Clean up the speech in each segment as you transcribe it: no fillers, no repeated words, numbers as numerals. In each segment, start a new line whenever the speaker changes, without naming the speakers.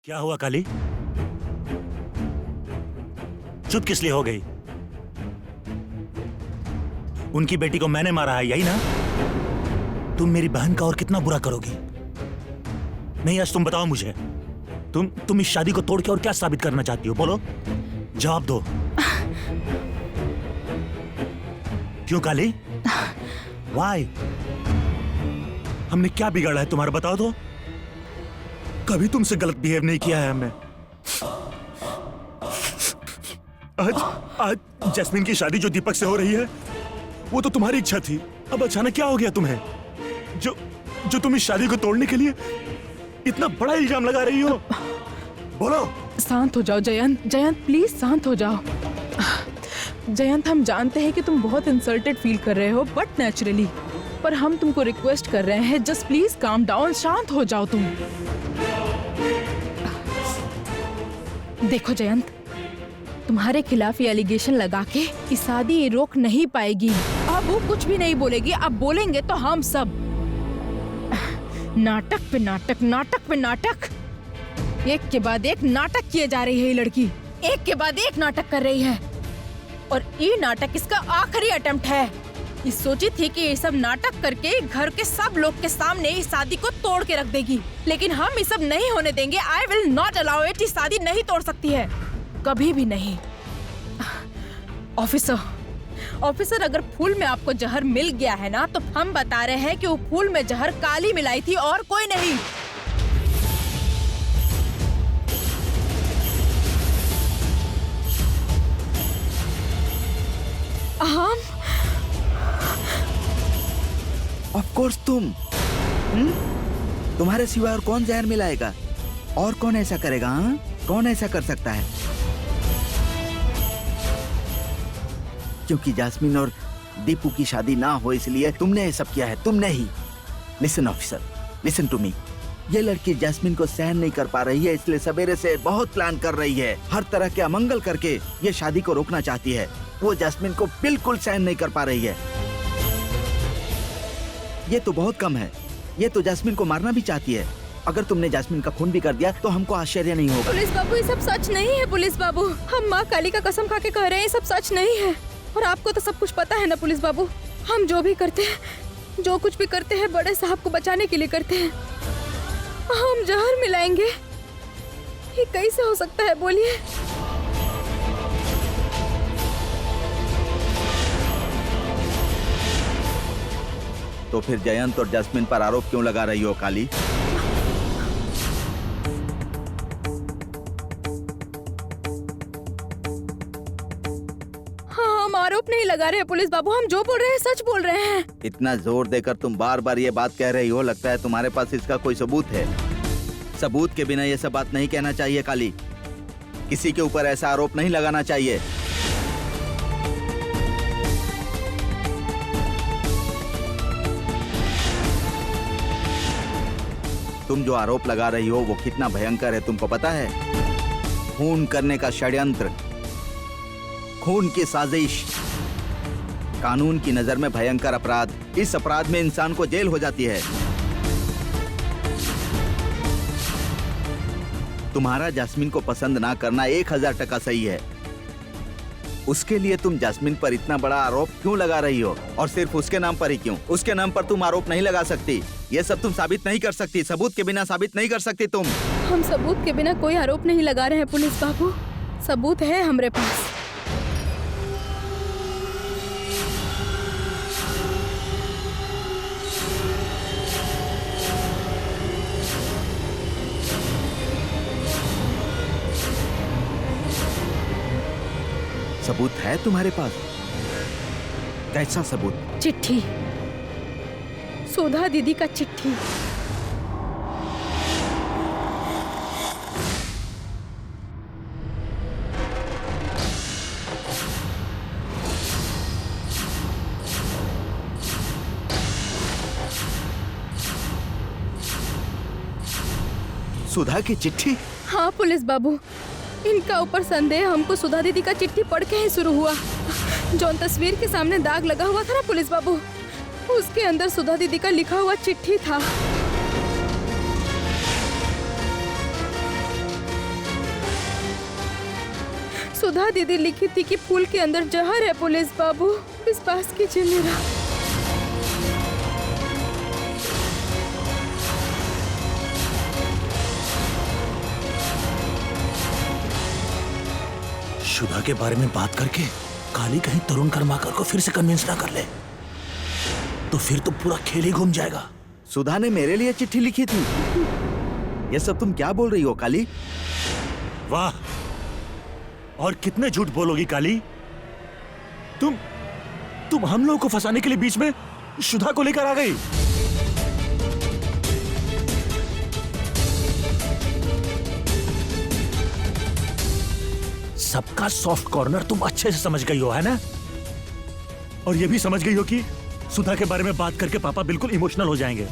क्या हुआ काली? चुप किस लिए हो गई? उनकी बेटी को मैंने मारा है, यही ना? तुम मेरी बहन का और कितना बुरा करोगी? नहीं, आज तुम बताओ मुझे, तुम इस शादी को तोड़ के और क्या साबित करना चाहती हो? बोलो, जवाब दो। क्यों काली? Why? हमने क्या बिगाड़ा है तुम्हारा, बताओ तो। कभी तुमसे गलत बिहेव नहीं किया है हमने। आज जैस्मिन की शादी जो दीपक से हो रही है, वो तो तुम्हारी इच्छा थी। अब अचानक क्या हो गया तुम्हें, जो तुम इस शादी को तोड़ने के लिए इतना बड़ा इल्जाम लगा रही हो? बोलो।
शांत हो जाओ जयंत। जयंत प्लीज शांत हो जाओ। जयंत, हम जानते हैं कि तुम बहुत इंसल्टेड फील कर रहे हो, बट नेचुरली, पर हम तुमको रिक्वेस्ट कर रहे हैं, जस्ट प्लीज काम डाउन, शांत हो जाओ तुम। देखो जयंत, तुम्हारे खिलाफ ये एलिगेशन लगा के ये शादी रोक नहीं पाएगी। अब वो कुछ भी नहीं बोलेगी, अब बोलेंगे तो हम सब। नाटक पे नाटक, नाटक पे नाटक, एक के बाद एक नाटक किए जा रही है ये लड़की, एक के बाद एक नाटक कर रही है। और ये नाटक इसका आखिरी अटेम्प्ट है। ये सोची थी कि ये सब नाटक करके घर के सब लोग के सामने इस शादी को तोड़ के रख देगी, लेकिन हम ये सब नहीं होने देंगे। I will not allow it. इस शादी नहीं तोड़ सकती है, कभी भी नहीं। ऑफिसर, अगर फूल में आपको जहर मिल गया है ना, तो हम बता रहे हैं कि वो फूल में जहर काली मिलाई थी और कोई नहीं। हम
ऑफ कोर्स तुम्हारे सिवा और कौन जहर मिलाएगा? और कौन ऐसा करेगा? हाँ, कौन ऐसा कर सकता है? क्योंकि जास्मिन और दीपू की शादी ना हो इसलिए तुमने ये सब किया है, तुमने ही। Listen officer, listen to me. ये लड़की जास्मिन को सहन नहीं कर पा रही है, इसलिए सवेरे से बहुत प्लान कर रही है। हर तरह के अमंगल करके ये शादी को रोकना चाहती है। वो जास्मिन को बिल्कुल सहन नहीं कर पा रही है। ये तो बहुत कम है, ये तो जास्मिन को मारना भी चाहती है। अगर तुमने जास्मिन का खून भी कर दिया तो हमको आश्चर्य नहीं होगा।
पुलिस बाबू, ये सब सच नहीं है। पुलिस बाबू, हम माँ काली का कसम खा के कह रहे हैं, ये सब सच नहीं है। और आपको तो सब कुछ पता है ना पुलिस बाबू। हम जो भी करते हैं, जो कुछ भी करते हैं, बड़े साहब को बचाने के लिए करते हैं। हम जहर मिलाएंगे, ये कैसे हो सकता है, बोलिए?
तो फिर जयंत और जास्मिन पर आरोप क्यों लगा रही हो काली?
हाँ, हम आरोप नहीं लगा रहे हैं पुलिस बाबू। हम जो बोल रहे हैं सच बोल रहे हैं।
इतना जोर देकर तुम बार बार ये बात कह रही हो, लगता है तुम्हारे पास इसका कोई सबूत है। सबूत के बिना ये सब बात नहीं कहना चाहिए काली। किसी के ऊपर ऐसा आरोप नहीं लगाना चाहिए। तुम जो आरोप लगा रही हो वो कितना भयंकर है तुमको पता है? खून करने का षड्यंत्र, खून की साजिश, कानून की नजर में भयंकर अपराध। इस अपराध में इंसान को जेल हो जाती है। तुम्हारा जास्मिन को पसंद ना करना 1000% सही है। उसके लिए तुम जास्मिन पर इतना बड़ा आरोप क्यों लगा रही हो? और सिर्फ उसके नाम पर ही क्यों? उसके नाम पर तुम आरोप नहीं लगा सकती। ये सब तुम साबित नहीं कर सकती, सबूत के बिना साबित नहीं कर सकती तुम।
हम सबूत के बिना कोई आरोप नहीं लगा रहे हैं पुलिस बाबू। सबूत है हमारे पास।
सबूत है तुम्हारे पास? कैसा सबूत?
चिट्ठी, सुधा दीदी का चिट्ठी।
सुधा की चिट्ठी?
हाँ पुलिस बाबू, इनका ऊपर संदेह हमको सुधा दीदी का चिट्ठी पढ़ के ही शुरू हुआ। जो तस्वीर के सामने दाग लगा हुआ था ना पुलिस बाबू, उसके अंदर सुधा दीदी का लिखा हुआ चिट्ठी था। सुधा दीदी लिखी थी कि फूल के अंदर जहर है पुलिस बाबू, विश्वास कीजिए मेरा।
सुधा के बारे में बात करके काली कहीं तरुण कर्माकर को फिर से कन्विंस ना कर ले, तो फिर तो पूरा खेल ही घूम जाएगा।
सुधा ने मेरे लिए चिट्ठी लिखी थी। ये सब तुम क्या बोल रही हो काली?
वाह, और कितने झूठ बोलोगी काली? तुम हम लोगों को फंसाने के लिए बीच में सुधा को लेकर आ गई। सबका सॉफ्ट कॉर्नर तुम अच्छे से समझ गई हो, है ना? और ये भी समझ गई हो कि सुधा के बारे में बात करके पापा बिल्कुल इमोशनल हो जाएंगे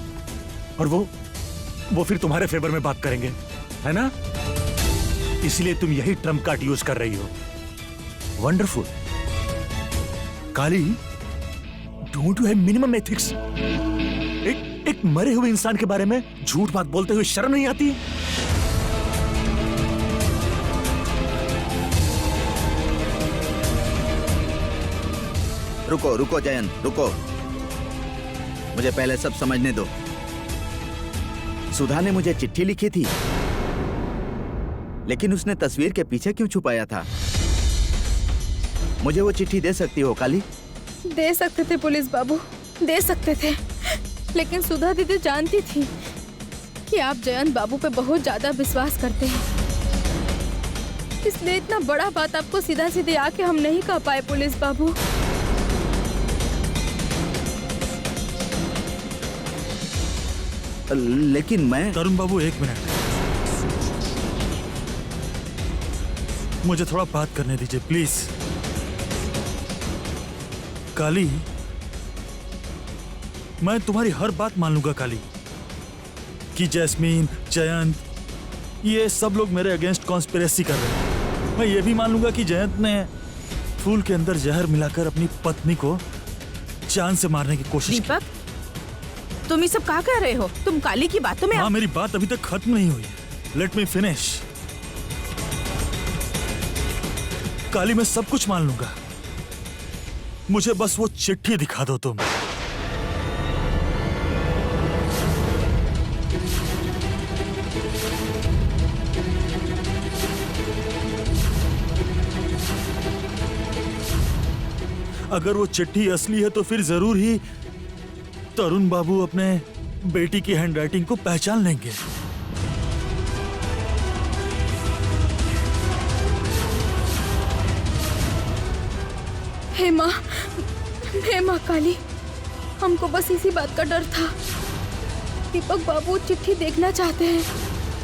और वो फिर तुम्हारे फेवर में बात करेंगे, है ना? इसलिए तुम यही ट्रम्प कार्ड यूज कर रही हो। Wonderful. Kali, don't you have minimum ethics? एक मरे हुए इंसान के बारे में झूठ बात बोलते हुए शर्म नहीं आती?
रुको रुको जयंत, रुको, मुझे पहले सब समझने दो। सुधा ने मुझे चिट्ठी लिखी थी, लेकिन उसने तस्वीर के पीछे क्यों छुपाया था? मुझे वो चिट्ठी दे सकती हो काली?
दे सकते थे पुलिस बाबू, दे सकते थे, लेकिन सुधा दीदी जानती थी कि आप जयंत बाबू पे बहुत ज्यादा विश्वास करते हैं, इसलिए इतना बड़ा बात आपको सीधा सीधे आके हम नहीं कह पाए पुलिस बाबू।
लेकिन मैं...
तरुण बाबू, एक मिनट, मुझे थोड़ा बात करने दीजिए प्लीज। काली, मैं तुम्हारी हर बात मान लूंगा काली, कि जैस्मीन, जयंत ये सब लोग मेरे अगेंस्ट कॉन्स्पिरेसी कर रहे हैं। मैं ये भी मान लूंगा कि जयंत ने फूल के अंदर जहर मिलाकर अपनी पत्नी को जान से मारने की कोशिश की।
दीपक, तुम ये सब क्या कह रहे हो? तुम काली की बातों में...
हाँ, मेरी बात अभी तक खत्म नहीं हुई। Let me finish. काली, मैं सब कुछ मान लूंगा, मुझे बस वो चिट्ठी दिखा दो तुम। अगर वो चिट्ठी असली है तो फिर जरूर ही तरुण बाबू अपने बेटी की हैंडराइटिंग को पहचान लेंगे।
हे माँ, हे माँ काली, हमको बस इसी बात का डर था। दीपक बाबू चिट्ठी देखना चाहते हैं,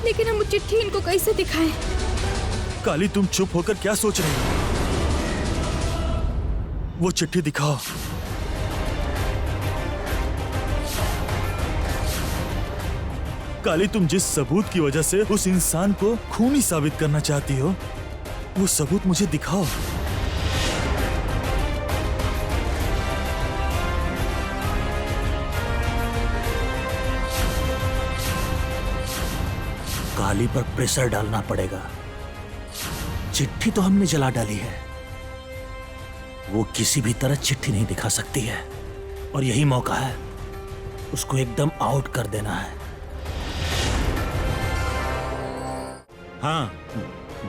लेकिन हम वो चिट्ठी इनको कैसे दिखाएं?
काली, तुम चुप होकर क्या सोच रही हो? वो चिट्ठी दिखाओ। काली, तुम जिस सबूत की वजह से उस इंसान को खूनी साबित करना चाहती हो, वो सबूत मुझे दिखाओ।
काली पर प्रेशर डालना पड़ेगा। चिट्ठी तो हमने जला डाली है, वो किसी भी तरह चिट्ठी नहीं दिखा सकती है, और यही मौका है उसको एकदम आउट कर देना है। हाँ,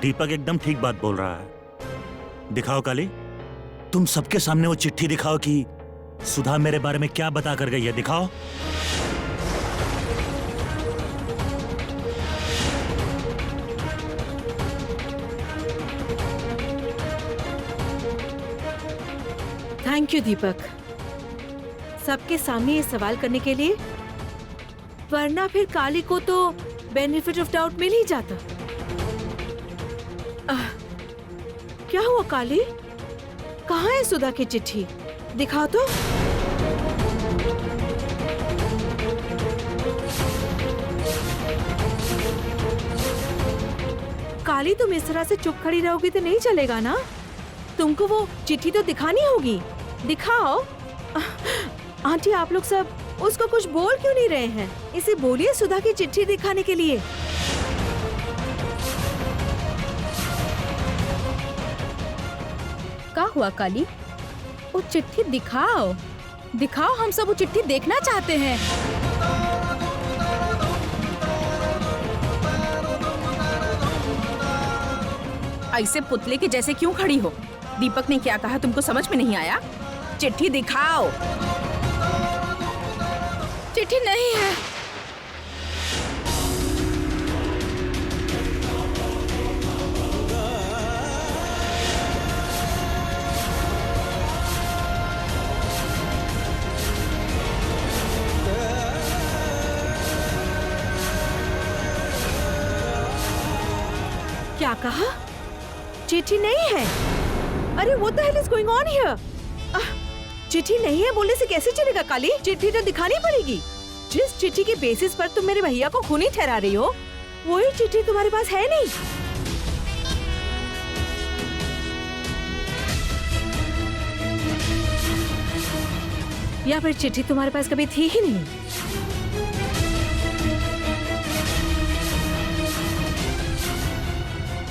दीपक एकदम ठीक बात बोल रहा है। दिखाओ काली, तुम सबके सामने वो चिट्ठी दिखाओ कि सुधा मेरे बारे में क्या बता कर गई है। दिखाओ।
थैंक यू दीपक, सबके सामने ये सवाल करने के लिए, वरना फिर काली को तो बेनिफिट ऑफ डाउट मिल ही जाता। क्या हुआ काली? कहाँ है सुधा की चिट्ठी? दिखाओ तो। काली, तुम इस तरह से चुप खड़ी रहोगी तो नहीं चलेगा ना। तुमको वो चिट्ठी तो दिखानी होगी। दिखाओ। आंटी, आप लोग सब उसको कुछ बोल क्यों नहीं रहे हैं? इसे बोलिए सुधा की चिट्ठी दिखाने के लिए।
हुआ काली? वो चिट्ठी दिखाओ, दिखाओ, हम सब वो चिट्ठी देखना चाहते हैं।
ऐसे पुतले के जैसे क्यों खड़ी हो? दीपक ने क्या कहा तुमको समझ में नहीं आया? चिट्ठी दिखाओ।
चिट्ठी नहीं है।
क्या कहा? चिट्ठी नहीं है? अरे what the hell is going on here? चिट्ठी नहीं है बोलने से कैसे चलेगा काली? चिट्ठी तो दिखानी पड़ेगी। जिस चिट्ठी के बेसिस पर तुम मेरे भैया को खूनी ठहरा रही हो, वही चिट्ठी तुम्हारे पास है नहीं। या फिर चिट्ठी तुम्हारे पास कभी थी ही नहीं।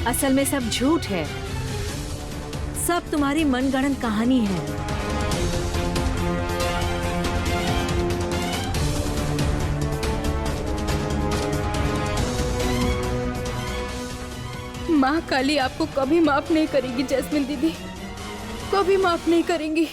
असल में सब झूठ है, सब तुम्हारी मनगढ़ंत कहानी है।
माँ काली आपको कभी माफ नहीं करेगी जैस्मिन दीदी, कभी माफ नहीं करेंगी।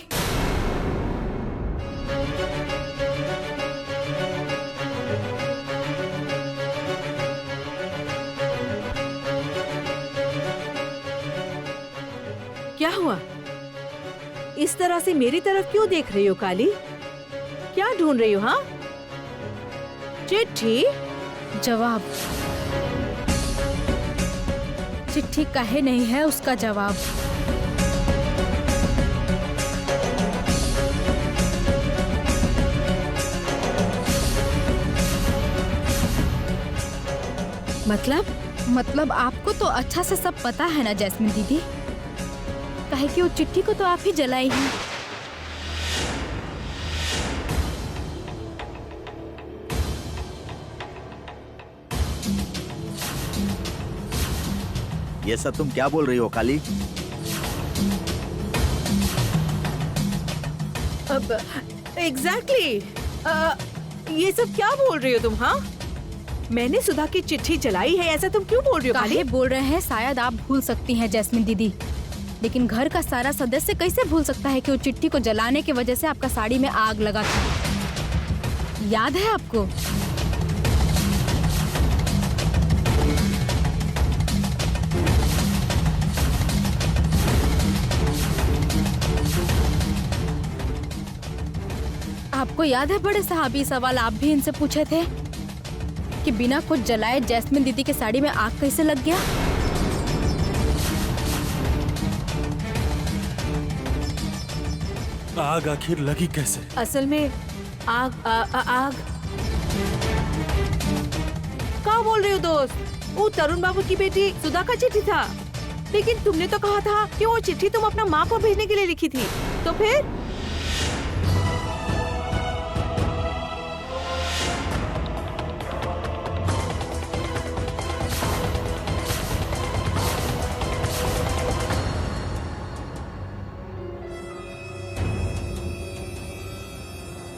क्या हुआ? इस तरह से मेरी तरफ क्यों देख रही हो काली? क्या ढूंढ रही हो? हाँ, चिट्ठी?
जवाब। चिट्ठी काहे नहीं है उसका जवाब। मतलब आपको तो अच्छा से सब पता है ना जैस्मिन दीदी, काहे कि वो चिट्ठी को तो आप ही जलाई हैं।
ये सब तुम क्या बोल रही हो काली?
अब एग्जैक्टली ये सब क्या बोल रही हो तुम? हाँ, मैंने सुधा की चिट्ठी जलाई है, ऐसा तुम क्यों बोल रही हो काली?
काहे बोल रहे हैं? शायद आप भूल सकती हैं जैस्मिन दीदी, लेकिन घर का सारा सदस्य कैसे भूल सकता है कि वो चिट्ठी को जलाने की वजह से आपका साड़ी में आग लगा था। याद है आपको? आपको याद है बड़े साहब, ये सवाल आप भी इनसे पूछे थे कि बिना कुछ जलाए जैस्मिन दीदी के साड़ी में आग कैसे लग गया?
आग आखिर लगी कैसे?
असल में आग आग क्या बोल रहे हो दोस्त? वो तरुण बाबू की बेटी सुधा का चिट्ठी था, लेकिन तुमने तो कहा था कि वो चिट्ठी तुम अपना माँ को भेजने के लिए लिखी थी, तो फिर?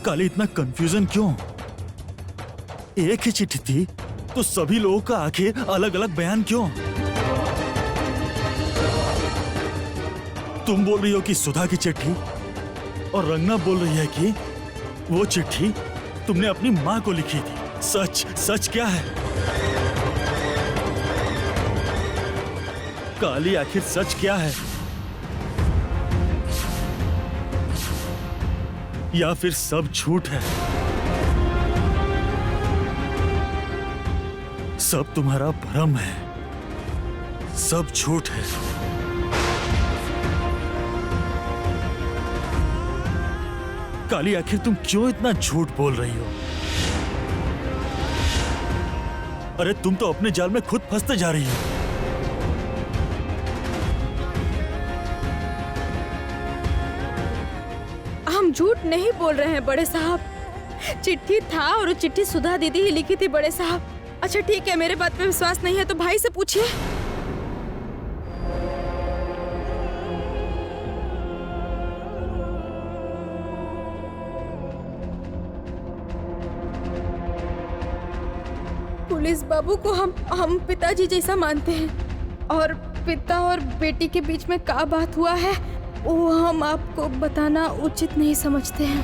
काली इतना कंफ्यूजन क्यों? एक ही चिट्ठी थी तो सभी लोगों का आखिर अलग अलग बयान क्यों? तुम बोल रही हो कि सुधा की चिट्ठी, और रंगना बोल रही है कि वो चिट्ठी तुमने अपनी माँ को लिखी थी। सच क्या है? काली आखिर सच क्या है? या फिर सब झूठ है? सब तुम्हारा भ्रम है, सब झूठ है। काली आखिर तुम क्यों इतना झूठ बोल रही हो? अरे तुम तो अपने जाल में खुद फंसते जा रही हो।
हम झूठ नहीं बोल रहे हैं बड़े साहब, चिट्ठी था और वो चिट्ठी सुधा दीदी ही लिखी थी बड़े साहब। अच्छा ठीक है, मेरे बात पे विश्वास नहीं है तो भाई से पूछिए। पुलिस बाबू को हम पिताजी जैसा मानते हैं और पिता और बेटी के बीच में क्या बात हुआ है वो हम आपको बताना उचित नहीं समझते हैं।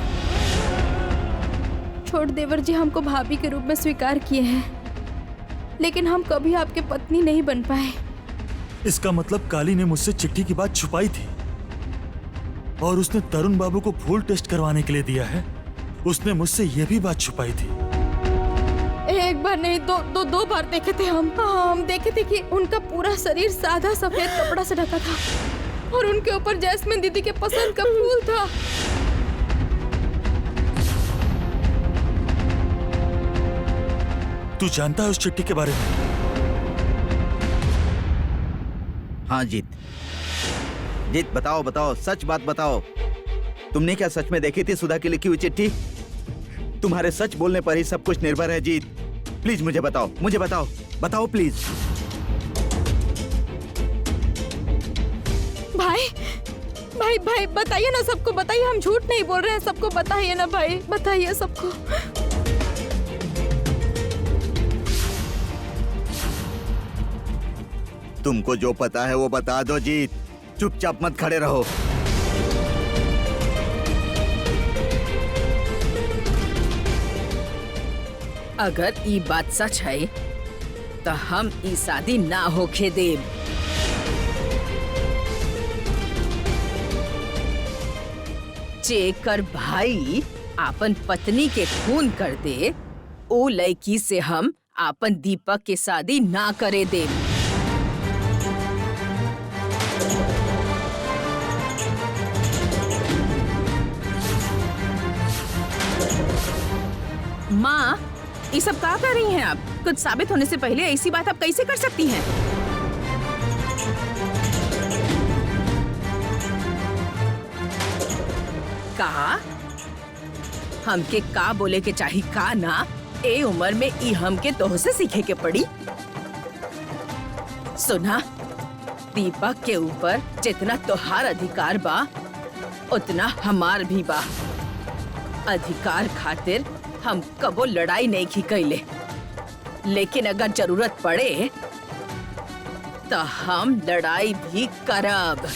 छोड़ देवर जी हमको भाभी के रूप में स्वीकार किए हैं, लेकिन हम कभी आपके पत्नी नहीं बन पाए।
इसका मतलब काली ने मुझसे चिट्ठी की बात छुपाई थी और उसने तरुण बाबू को फूल टेस्ट करवाने के लिए दिया है। उसने मुझसे यह भी बात छुपाई थी।
एक बार नहीं दो बार देखे थे हम देखे थे कि उनका पूरा शरीर सादा सफेद कपड़ा से ढका था और उनके ऊपर जैस्मिन दीदी के पसंद का फूल था।
तू जानता है उस चिट्ठी के बारे में?
हाँ जीत बताओ बताओ, सच बात बताओ। तुमने क्या सच में देखी थी सुधा की लिखी हुई चिट्ठी? तुम्हारे सच बोलने पर ही सब कुछ निर्भर है जीत। प्लीज मुझे बताओ प्लीज।
भाई बताइए ना, सबको बताइए, हम झूठ नहीं बोल रहे हैं, सबको बताइए ना भाई, बताइए सबको।
तुमको जो पता है वो बता दो जीत, चुपचाप मत खड़े रहो।
अगर ई बात सच है तो हम ई शादी ना होके देब। जेकर भाई आपन पत्नी के खून कर दे, ओ लड़की से हम आपन दीपक के शादी ना करे देब। माँ, ये सब क्या कर रही हैं आप? कुछ साबित होने से पहले ऐसी बात आप कैसे कर सकती हैं? कहा हमके का बोले के चाही का ना, ए उम्र में ई हमके तोह से सीखे के पड़ी। सुना, दीपक के ऊपर जितना तोहार अधिकार बा उतना हमार भी बा। अधिकार खातिर हम कबो लड़ाई नहीं की कैले, लेकिन अगर जरूरत पड़े तो हम लड़ाई भी करब।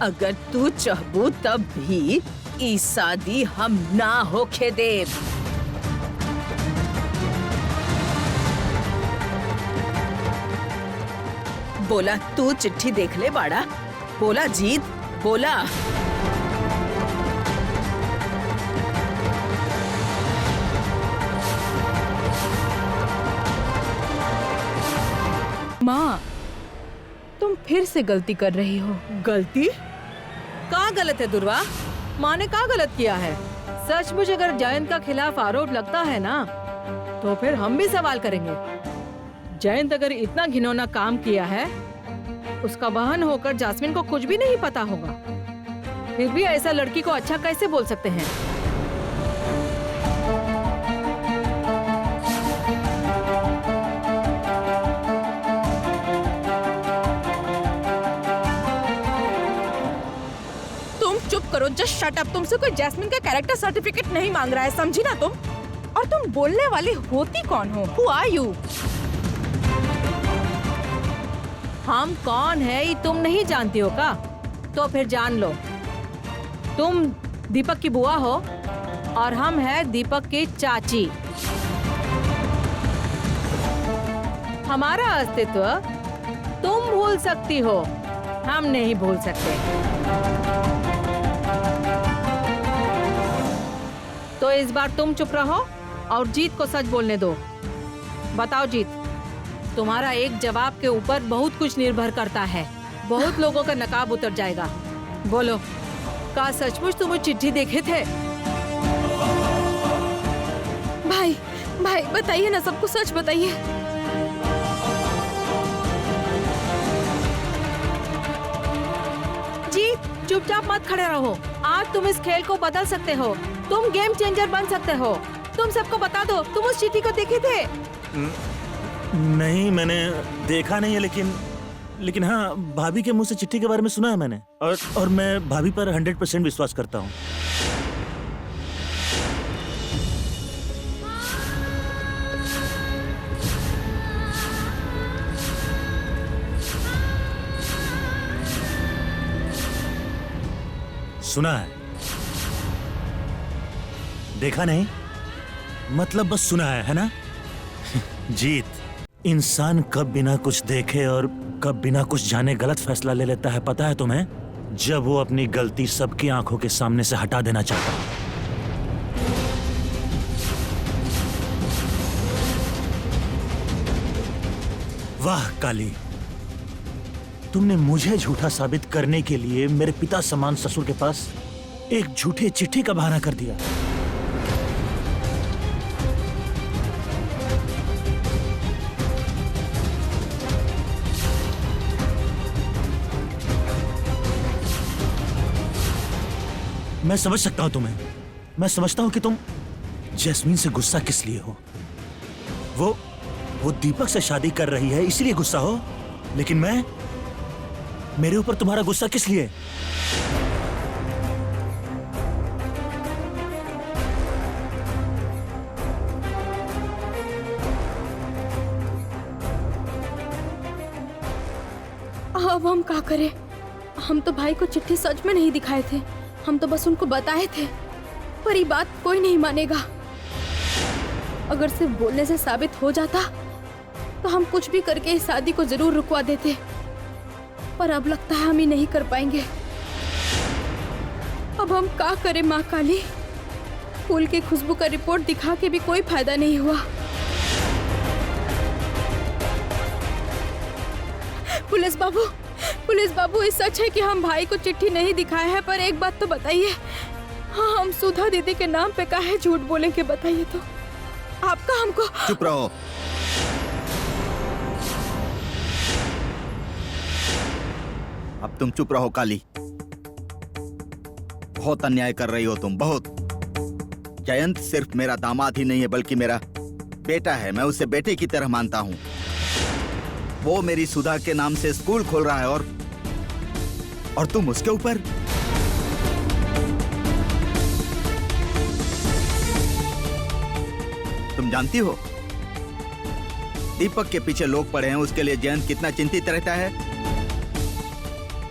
अगर तू चाहबू तब भी ई शादी हम ना होके देब। बोला तू चिट्ठी देख ले बाड़ा? बोला जीत, बोला।
माँ, तुम फिर से गलती कर रही हो।
गलती? कहाँ गलत है दुर्वा? माँ ने कहाँ गलत किया है? सचमुच अगर जयंत का खिलाफ आरोप लगता है ना, तो फिर हम भी सवाल करेंगे। जयंत अगर इतना घिनौना काम किया है, उसका बहन होकर जास्मिन को कुछ भी नहीं पता होगा, फिर भी ऐसा लड़की को अच्छा कैसे बोल सकते हैं?
तुम चुप करो, जस्ट शट अप। तुमसे कोई जैस्मिन का कैरेक्टर सर्टिफिकेट नहीं मांग रहा है, समझी ना तुम? और तुम बोलने वाली होती कौन हो? Who are you?
हम कौन है ये तुम नहीं जानती हो का? तो फिर जान लो, तुम दीपक की बुआ हो और हम है दीपक की चाची। हमारा अस्तित्व तुम भूल सकती हो, हम नहीं भूल सकते। तो इस बार तुम चुप रहो और जीत को सच बोलने दो। बताओ जीत, तुम्हारा एक जवाब के ऊपर बहुत कुछ निर्भर करता है। बहुत लोगों का नकाब उतर जाएगा। बोलो, का सचमुच तुम वो चिट्ठी देखे थे?
भाई बताइए ना, सबको सच बताइए।
जीत, चुपचाप मत खड़े रहो। आज तुम इस खेल को बदल सकते हो, तुम गेम चेंजर बन सकते हो। तुम सबको बता दो, तुम उस चिट्ठी को देखे थे?
नहीं, मैंने देखा नहीं है, लेकिन हाँ, भाभी के मुंह से चिट्ठी के बारे में सुना है मैंने, और मैं भाभी पर 100% विश्वास करता हूँ। सुना है, देखा नहीं, मतलब बस सुना है ना? जीत, इंसान कब बिना कुछ देखे और कब बिना कुछ जाने गलत फैसला ले लेता है पता है तुम्हें? जब वो अपनी गलती सबकी आंखों के सामने से हटा देना चाहता है। वाह काली, तुमने मुझे झूठा साबित करने के लिए मेरे पिता समान ससुर के पास एक झूठी चिट्ठी का बहाना कर दिया। मैं समझ सकता हूं तुम्हें, मैं समझता हूं कि तुम जैस्मीन से गुस्सा किस लिए हो। वो दीपक से शादी कर रही है इसलिए गुस्सा हो, लेकिन मेरे ऊपर तुम्हारा गुस्सा किस लिए?
अब हम क्या करें? हम तो भाई को चिट्ठी सच में नहीं दिखाए थे, हम तो बस उनको बताए थे, पर ये बात कोई नहीं मानेगा। अगर सिर्फ बोलने से साबित हो जाता तो हम कुछ भी करके इस शादी को जरूर रुकवा देते, पर अब लगता है हम ही नहीं कर पाएंगे। अब हम क्या करें माँ काली? फूल की खुशबू का रिपोर्ट दिखा के भी कोई फायदा नहीं हुआ। पुलिस बाबू ये सच है कि हम भाई को चिट्ठी नहीं दिखाए हैं, पर एक बात तो बताइए, हाँ हम सुधा दीदी के नाम पे काहे झूठ बोलेंगे बताइए तो? आपका हमको।
चुप रहो। अब तुम चुप रहो काली, बहुत अन्याय कर रही हो तुम, बहुत। जयंत सिर्फ मेरा दामाद ही नहीं है बल्कि मेरा बेटा है, मैं उसे बेटे की तरह मानता हूँ। वो मेरी सुधा के नाम से स्कूल खोल रहा है और तुम उसके ऊपर। तुम जानती हो दीपक के पीछे लोग पड़े हैं, उसके लिए जयंत कितना चिंतित रहता है।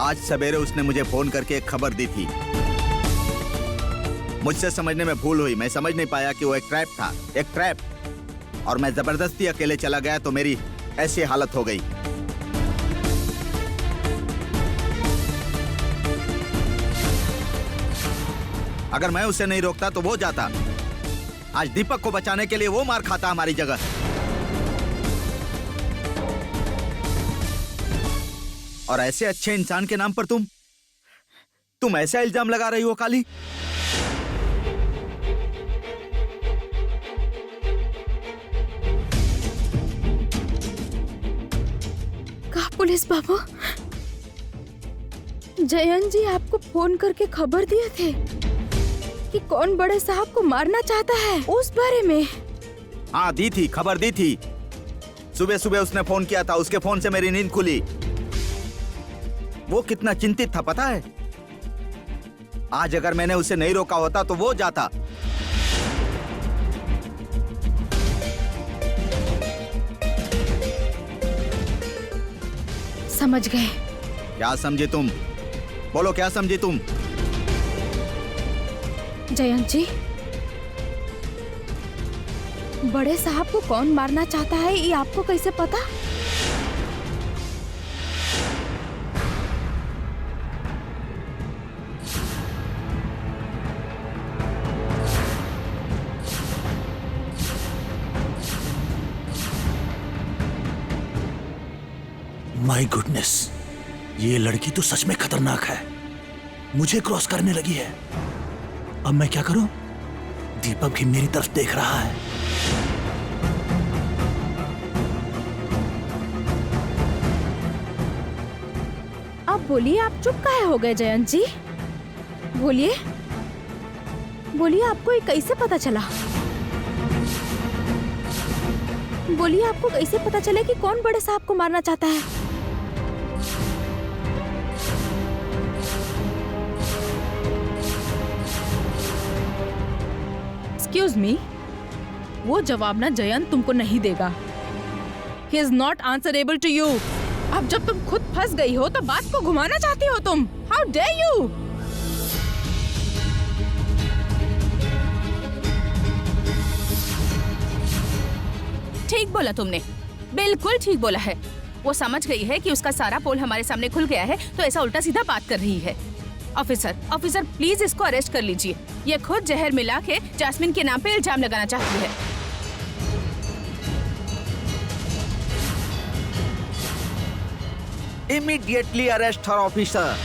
आज सवेरे उसने मुझे फोन करके एक खबर दी थी, मुझसे समझने में भूल हुई, मैं समझ नहीं पाया कि वो एक ट्रैप था, एक ट्रैप, और मैं जबरदस्ती अकेले चला गया तो मेरी ऐसी हालत हो गई। अगर मैं उसे नहीं रोकता तो वो जाता। आज दीपक को बचाने के लिए वो मार खाता हमारी जगह। और ऐसे अच्छे इंसान के नाम पर तुम ऐसा इल्जाम लगा रही हो काली?
कहा पुलिस बाबू, जयंत जी आपको फोन करके खबर दिए थे कि कौन बड़े साहब को मारना चाहता है, उस बारे में?
हाँ दी थी, खबर दी थी। सुबह सुबह उसने फोन किया था, उसके फोन से मेरी नींद खुली। वो कितना चिंतित था पता है? आज अगर मैंने उसे नहीं रोका होता तो वो जाता।
समझ गए।
क्या समझे तुम? बोलो क्या समझी तुम?
जयंत जी, बड़े साहब को कौन मारना चाहता है ये आपको कैसे पता?
माय गुडनेस, ये लड़की तो सच में खतरनाक है, मुझे क्रॉस करने लगी है। अब मैं क्या करूं? दीपक भी मेरी तरफ देख रहा है।
अब बोलिए, आप चुप काहे हो गए जयंत जी? बोलिए बोलिए, आपको ये कैसे पता चला? बोलिए, आपको कैसे पता चले कि कौन बड़े साहब को मारना चाहता है? एक्सक्यूज मी, वो जवाब ना जयंत तुमको नहीं देगा। He is not answerable to you. अब जब तुम खुद फंस गई हो तो बात को घुमाना चाहती हो तुम। How dare you?
ठीक बोला तुमने, बिल्कुल ठीक बोला है। वो समझ गई है कि उसका सारा पोल हमारे सामने खुल गया है, तो ऐसा उल्टा सीधा बात कर रही है। ऑफिसर प्लीज इसको अरेस्ट कर लीजिए। ये खुद जहर मिला के जैस्मिन के नाम पे इल्जाम लगाना चाहती है।
इमीडिएटली अरेस्ट हर ऑफिसर।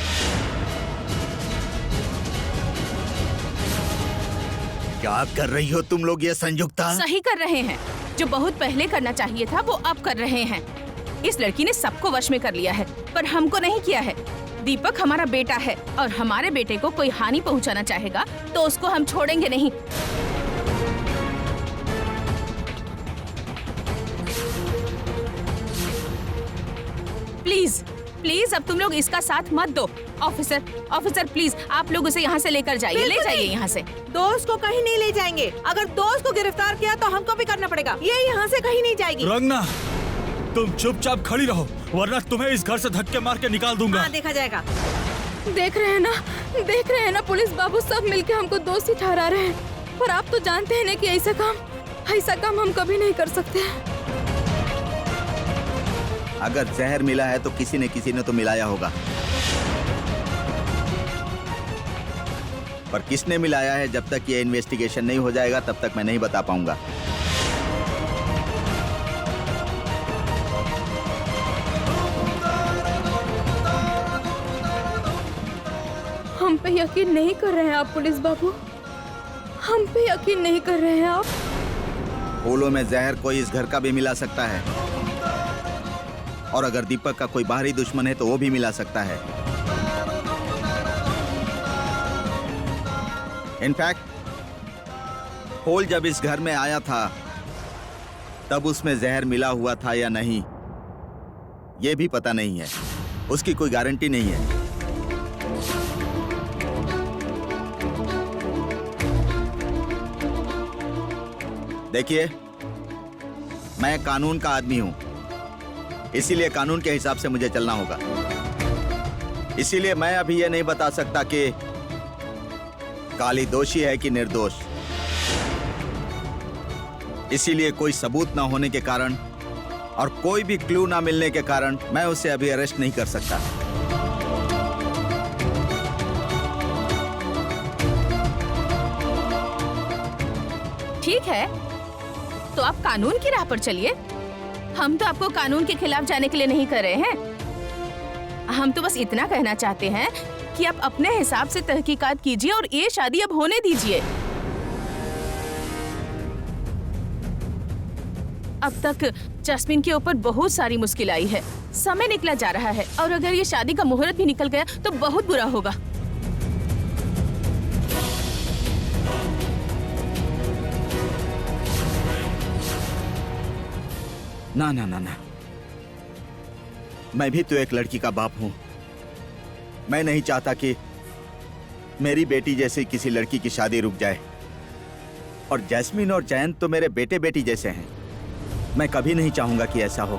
क्या कर रही हो तुम लोग ये संयुक्ता?
सही कर रहे हैं, जो बहुत पहले करना चाहिए था वो अब कर रहे हैं। इस लड़की ने सबको वश में कर लिया है, पर हमको नहीं किया है। दीपक हमारा बेटा है और हमारे बेटे को कोई हानि पहुंचाना चाहेगा तो उसको हम छोड़ेंगे नहीं। प्लीज प्लीज अब तुम लोग इसका साथ मत दो। ऑफिसर प्लीज आप लोग उसे यहाँ से लेकर जाइए, ले जाइए यहाँ से।
दोस्त को कहीं नहीं ले जाएंगे। अगर दोस्त को गिरफ्तार किया तो हमको भी करना पड़ेगा। ये यहाँ से कहीं नहीं जाएगी।
रंगना, तुम चुपचाप खड़ी रहो, वरना तुम्हें इस घर से धक्के मार के निकाल दूंगा।
हाँ, देखा जाएगा।
देख रहे हैं ना पुलिस बाबू, सब मिलके हमको दोषी ठहरा रहे हैं। पर आप तो जानते हैं ना कि ऐसा काम हम कभी नहीं कर सकते।
अगर जहर मिला है तो किसी ने तो मिलाया होगा, पर किसने मिलाया है जब तक ये इन्वेस्टिगेशन नहीं हो जाएगा तब तक मैं नहीं बता पाऊंगा।
हम पे यकीन नहीं कर रहे हैं आप पुलिस बाबू, हम पे यकीन नहीं कर रहे हैं आप।
फूलों में जहर कोई इस घर का भी मिला सकता है, और अगर दीपक का कोई बाहरी दुश्मन है तो वो भी मिला सकता है। इनफैक्ट फूल जब इस घर में आया था तब उसमें जहर मिला हुआ था या नहीं ये भी पता नहीं है, उसकी कोई गारंटी नहीं है। देखिए, मैं कानून का आदमी हूं, इसीलिए कानून के हिसाब से मुझे चलना होगा। इसीलिए मैं अभी ये नहीं बता सकता कि काली दोषी है कि निर्दोष। इसीलिए कोई सबूत ना होने के कारण और कोई भी क्लू ना मिलने के कारण मैं उसे अभी अरेस्ट नहीं कर सकता।
ठीक है, तो आप कानून की राह पर चलिए। हम तो आपको कानून के खिलाफ जाने के लिए नहीं कर रहे हैं। हम तो बस इतना कहना चाहते हैं कि आप अपने हिसाब से तहकीकात कीजिए और ये शादी अब होने दीजिए। अब तक जैस्मिन के ऊपर बहुत सारी मुश्किल आई है, समय निकला जा रहा है, और अगर ये शादी का मुहूर्त भी निकल गया तो बहुत बुरा होगा।
ना ना ना ना, मैं भी तो एक लड़की का बाप हूं। मैं नहीं चाहता कि मेरी बेटी जैसी किसी लड़की की शादी रुक जाए। और जैस्मिन और जयंत तो मेरे बेटे बेटी जैसे हैं, मैं कभी नहीं चाहूंगा कि ऐसा हो।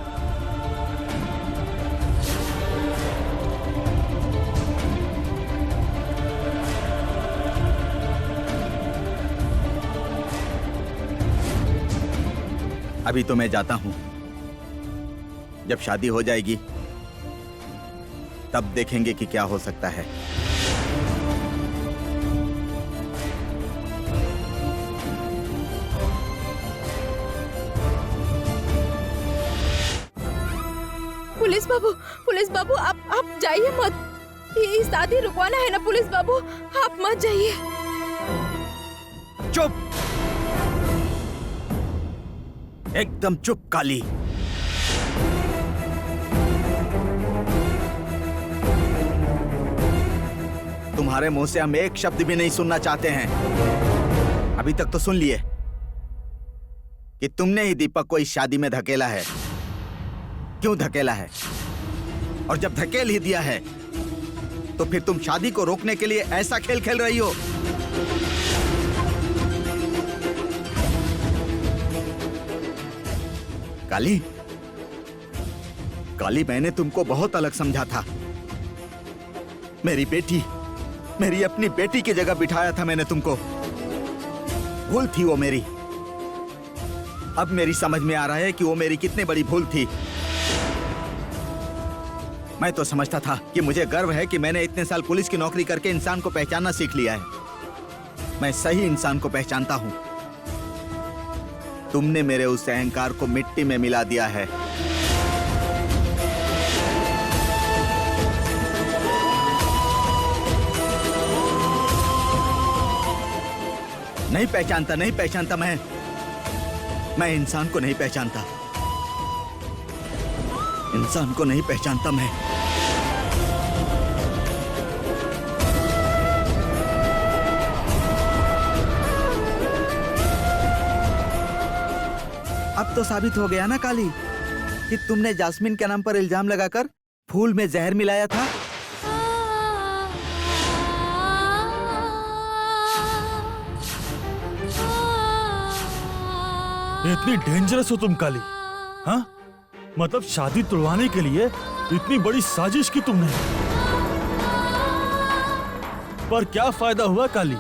अभी तो मैं जाता हूं, जब शादी हो जाएगी तब देखेंगे कि क्या हो सकता है।
पुलिस बाबू आप जाइए मत। ये शादी रुकवाना है ना पुलिस बाबू, आप मत जाइए।
चुप, एकदम चुप काली। तुम्हारे मुंह से हम एक शब्द भी नहीं सुनना चाहते हैं। अभी तक तो सुन लिए कि तुमने ही दीपक को इस शादी में धकेला है। क्यों धकेला है? और जब धकेल ही दिया है तो फिर तुम शादी को रोकने के लिए ऐसा खेल खेल रही हो। काली, काली, मैंने तुमको बहुत अलग समझा था। मेरी बेटी, मेरी अपनी बेटी की जगह बिठाया था मैंने तुमको। भूल थी वो मेरी। अब मेरी समझ में आ रहा है कि वो मेरी कितनी बड़ी भूल थी। मैं तो समझता था कि मुझे गर्व है कि मैंने इतने साल पुलिस की नौकरी करके इंसान को पहचानना सीख लिया है। मैं सही इंसान को पहचानता हूं। तुमने मेरे उस अहंकार को मिट्टी में मिला दिया है। नहीं पहचानता मैं इंसान को नहीं पहचानता। इंसान को नहीं पहचानता मैं। अब तो साबित हो गया ना काली कि तुमने जास्मीन के नाम पर इल्जाम लगाकर फूल में जहर मिलाया था।
इतनी डेंजरस हो तुम काली, हाँ? मतलब शादी तुड़वाने के लिए इतनी बड़ी साजिश की तुमने। पर क्या फायदा हुआ काली?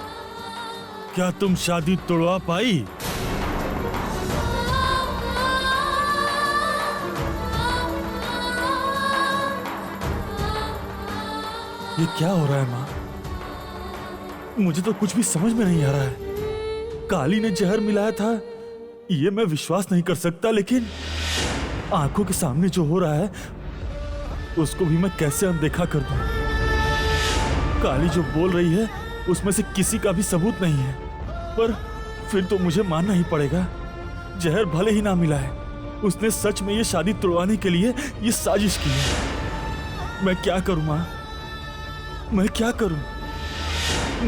क्या तुम शादी तुड़वा पाई? ये क्या हो रहा है माँ? मुझे तो कुछ भी समझ में नहीं आ रहा है। काली ने जहर मिलाया था ये मैं विश्वास नहीं कर सकता, लेकिन आंखों के सामने जो हो रहा है उसको भी मैं कैसे अनदेखा कर दूं? काली जो बोल रही है उसमें से किसी का भी सबूत नहीं है, पर फिर तो मुझे मानना ही पड़ेगा। जहर भले ही ना मिला है, उसने सच में ये शादी तुड़वाने के लिए ये साजिश की है। मैं क्या करूं माँ? मैं क्या करूं?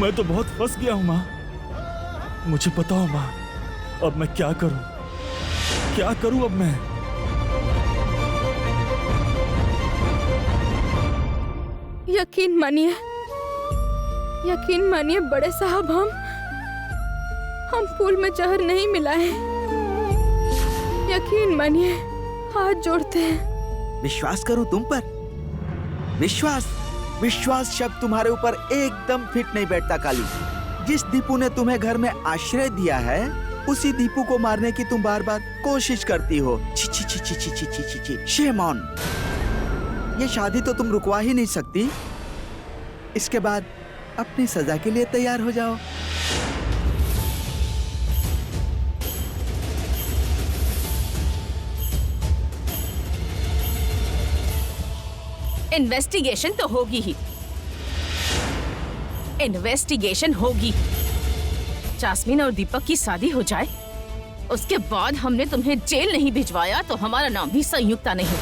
मैं तो बहुत फंस गया हूं माँ। मुझे बताओ माँ, अब मैं क्या करूं? क्या करूं अब मैं?
यकीन मानिए बड़े साहब, हम फूल में जहर नहीं मिलाए। यकीन मानिए, हाथ जोड़ते हैं।
विश्वास करूं तुम पर? विश्वास शब्द तुम्हारे ऊपर एकदम फिट नहीं बैठता काली। जिस दीपू ने तुम्हें घर में आश्रय दिया है उसी दीपू को मारने की तुम बार बार कोशिश करती हो। छी छी छी छी छी छी छी छी छी। Shame on. ये शादी तो तुम रुकवा ही नहीं सकती। इसके बाद अपनी सजा के लिए तैयार हो जाओ।
इन्वेस्टिगेशन तो होगी ही। इन्वेस्टिगेशन होगी। जास्मीन और दीपक की शादी हो जाए, उसके बाद हमने तुम्हें जेल नहीं भिजवाया तो हमारा नाम भी संयुक्ता नहीं।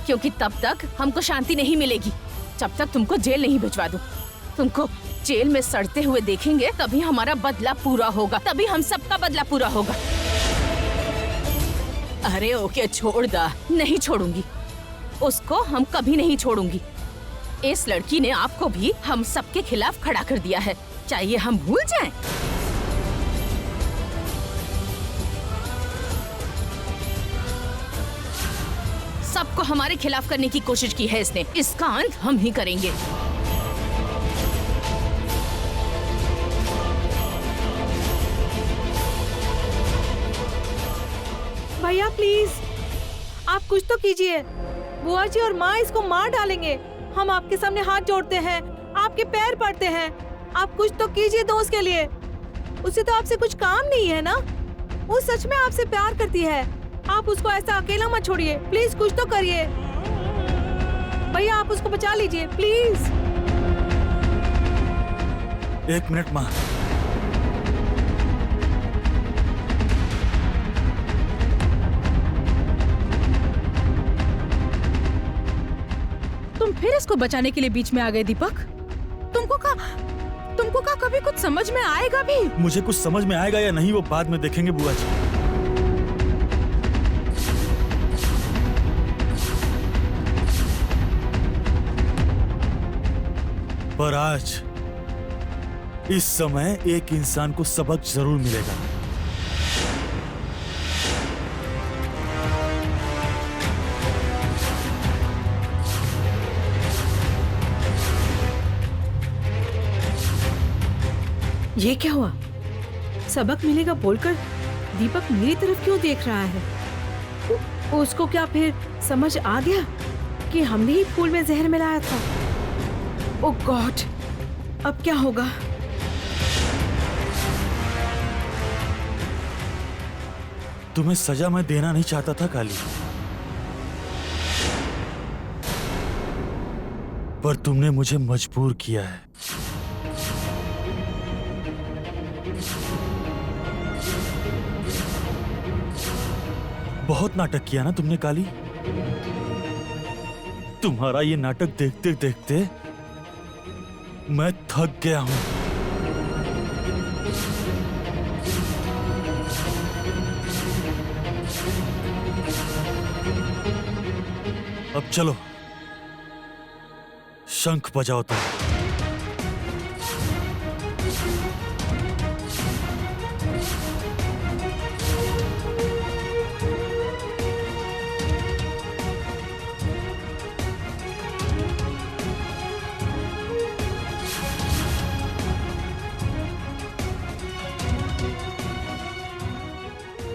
क्योंकि तब तक हमको शांति नहीं मिलेगी जब तक तुमको जेल नहीं भिजवा दूं। तुमको जेल में सड़ते हुए देखेंगे तभी हमारा बदला पूरा होगा, तभी हम सबका बदला पूरा होगा। अरे ओके, छोड़ दा। नहीं छोड़ूंगी उसको, हम कभी नहीं छोड़ूंगी। इस लड़की ने आपको भी हम सबके खिलाफ खड़ा कर दिया है, चाहिए हम भूल जाएं? सबको हमारे खिलाफ करने की कोशिश की है इसने, इसका अंत हम ही करेंगे।
भैया प्लीज, आप कुछ तो कीजिए। बुआ जी और माँ इसको मार डालेंगे। हम आपके सामने हाथ जोड़ते हैं, आपके पैर पड़ते हैं। आप कुछ तो कीजिए दोस्त के लिए। उसे तो आपसे कुछ काम नहीं है ना। वो सच में आपसे प्यार करती है। आप उसको ऐसा अकेला मत छोड़िए, प्लीज कुछ तो करिए। भैया आप उसको बचा लीजिए प्लीज।
एक मिनट माँ।
तुम फिर इसको बचाने के लिए बीच में आ गए दीपक। तुमको का कभी कुछ समझ में आएगा भी?
मुझे कुछ समझ में आएगा या नहीं वो बाद में देखेंगे बुआ जी। पर आज इस समय एक इंसान को सबक जरूर मिलेगा।
ये क्या हुआ? सबक मिलेगा बोलकर दीपक मेरी तरफ क्यों देख रहा है? उसको क्या फिर समझ आ गया कि हमने ही फूल में जहर मिलाया था? ओह गॉड, अब क्या होगा?
तुम्हें सजा मैं देना नहीं चाहता था काली, पर तुमने मुझे मजबूर किया है। बहुत नाटक किया ना तुमने काली। तुम्हारा ये नाटक देखते देखते मैं थक गया हूं। अब चलो शंख बजाओ तुम।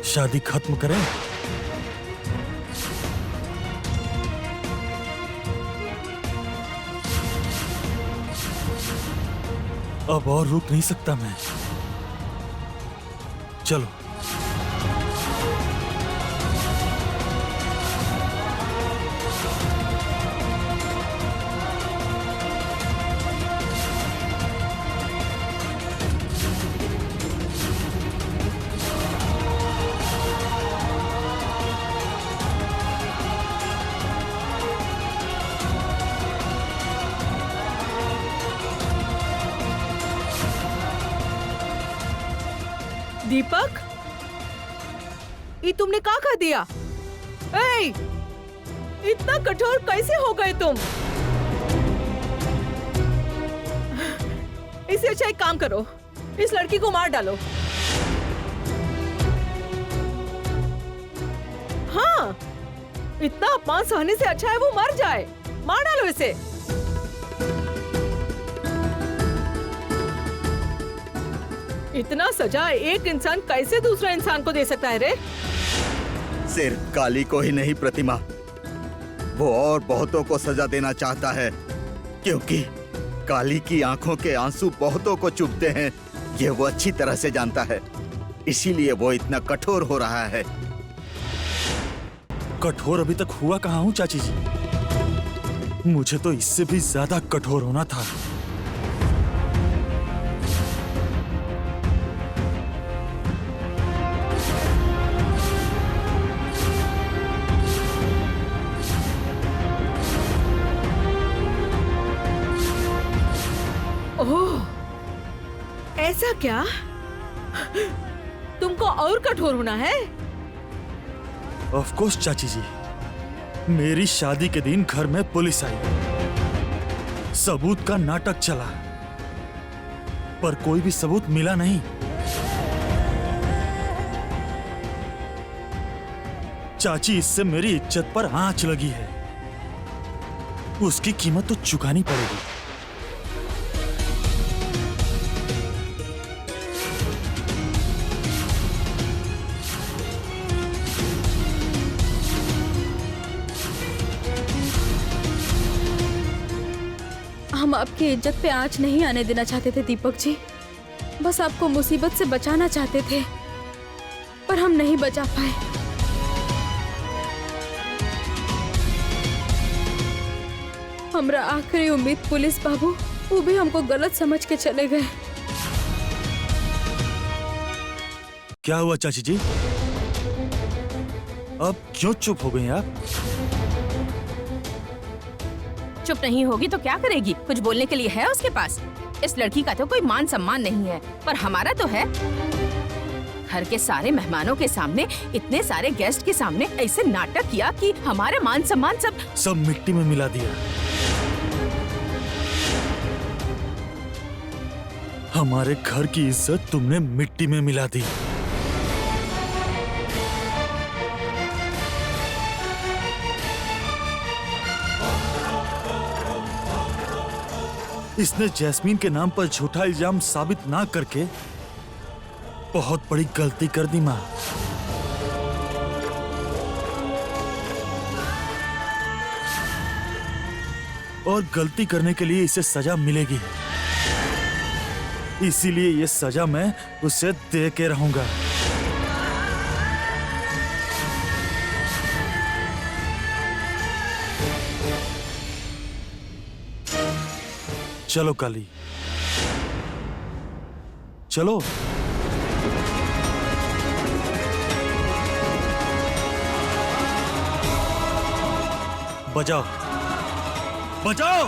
शादी खत्म करें। अब और रुक नहीं सकता मैं। चलो।
दीपक, ये तुमने क्या कर दिया? ए, इतना कठोर कैसे हो गए तुम? इससे अच्छा एक काम करो, इस लड़की को मार डालो। हाँ, इतना अपमान सहने से अच्छा है वो मर जाए। मार डालो इसे। इतना सजा एक इंसान कैसे दूसरा इंसान को दे सकता है रे?
सिर्फ काली को ही नहीं प्रतिमा, वो और बहुतों को सजा देना चाहता है, क्योंकि काली की आंखों के आंसू बहुतों को चुभते हैं, ये वो अच्छी तरह से जानता है। इसीलिए वो इतना कठोर हो रहा है।
कठोर अभी तक हुआ कहाँ हूँ चाची जी? मुझे तो इससे भी ज्यादा कठोर होना था।
ओह, ऐसा क्या? तुमको और कठोर होना है?
ऑफ कोर्स चाची जी, मेरी शादी के दिन घर में पुलिस आई, सबूत का नाटक चला, पर कोई भी सबूत मिला नहीं। चाची, इससे मेरी इज्जत पर आंच लगी है, उसकी कीमत तो चुकानी पड़ेगी।
हम आपकी इज्जत पे आंच नहीं आने देना चाहते थे दीपक जी, बस आपको मुसीबत से बचाना चाहते थे, पर हम नहीं बचा पाए। हमरा आखिरी उम्मीद पुलिस बाबू, वो भी हमको गलत समझ के चले गए।
क्या हुआ चाची जी? अब क्यों चुप हो गई आप?
चुप नहीं होगी तो क्या करेगी? कुछ बोलने के लिए है उसके पास? इस लड़की का तो कोई मान सम्मान नहीं है, पर हमारा तो है। घर के सारे मेहमानों के सामने, इतने सारे गेस्ट के सामने ऐसे नाटक किया कि हमारा मान सम्मान सब
मिट्टी में मिला दिया। हमारे घर की इज्जत तुमने मिट्टी में मिला दी। इसने जैस्मीन के नाम पर झूठा इल्जाम साबित ना करके बहुत बड़ी गलती कर दी माँ। और गलती करने के लिए इसे सजा मिलेगी, इसीलिए ये सजा मैं उसे दे के रहूंगा। चलो काली, चलो। बजाओ, बजाओ।